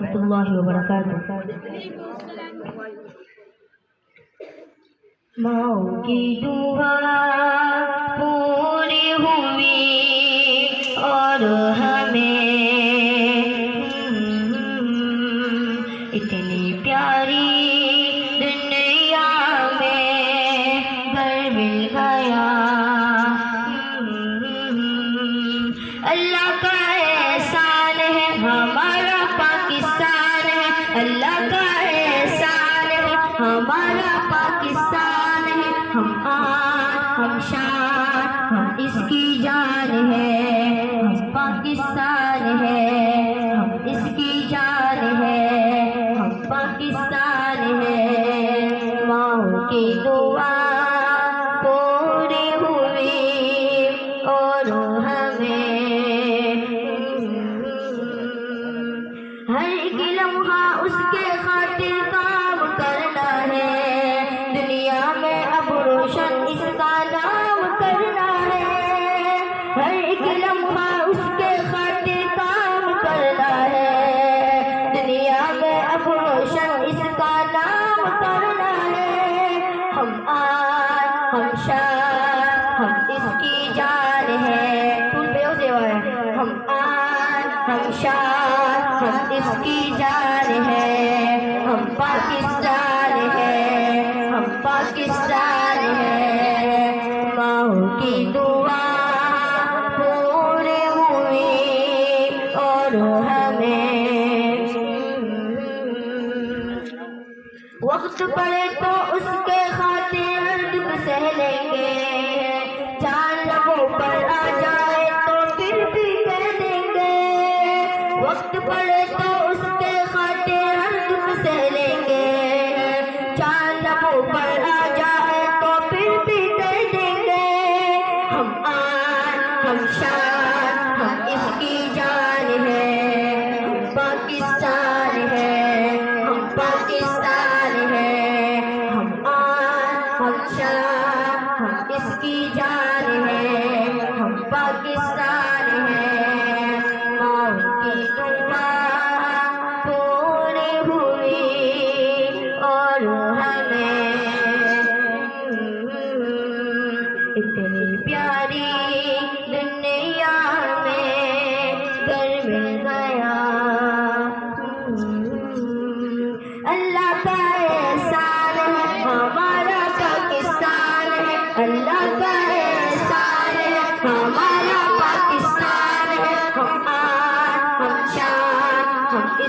ورحمۃ اللہ وبرکاتہ۔ ماؤں کی دعا پوری ہوئی اور ہمیں اتنی پیاری دنیا میں گھر مل گیا۔ اللہ کا احسان ہے ہمارا پاکستان ہے، اللہ کا احسان ہے ہمارا پاکستان ہے۔ ہم آن ہم شان ہم اس کی جان ہے، ہم پاکستان ہے، ہم اس کی جان ہے، ہم پاکستان ہے۔ ماؤں کی دعا پوری ہوئی اور ہمیں ہر ایک لمحہ اس کے خاطر کام کرنا ہے، دنیا میں اب روشن اس کا نام کرنا ہے۔ ہر ایک لمحہ اس کے خاطر کام کرنا ہے، دنیا میں اب روشن اس کا نام کرنا ہے۔ ہم آن ہم شان ہم اس کی جان ہے، ہم آن ہم شان ہم اس کی جان ہے، ہم پاکستان ہے، ہم پاکستان ہے۔ ماؤں کی دعا پوری ہوئی اور ہمیں وقت پڑے تو اس کے خاطر دکھ سہ لیں گے، جان لبوں پر آ جائے تو پھر بھی کہہ دیں گے۔ وقت پڑے تو اس کے خاطر ہر دکھ سہ لیں گے، جان لبوں پر آ جائے تو پھر بھی کہہ دیں گے۔ ہم آن ہم شان ہم اس کی جان ہے، ہم پاکستان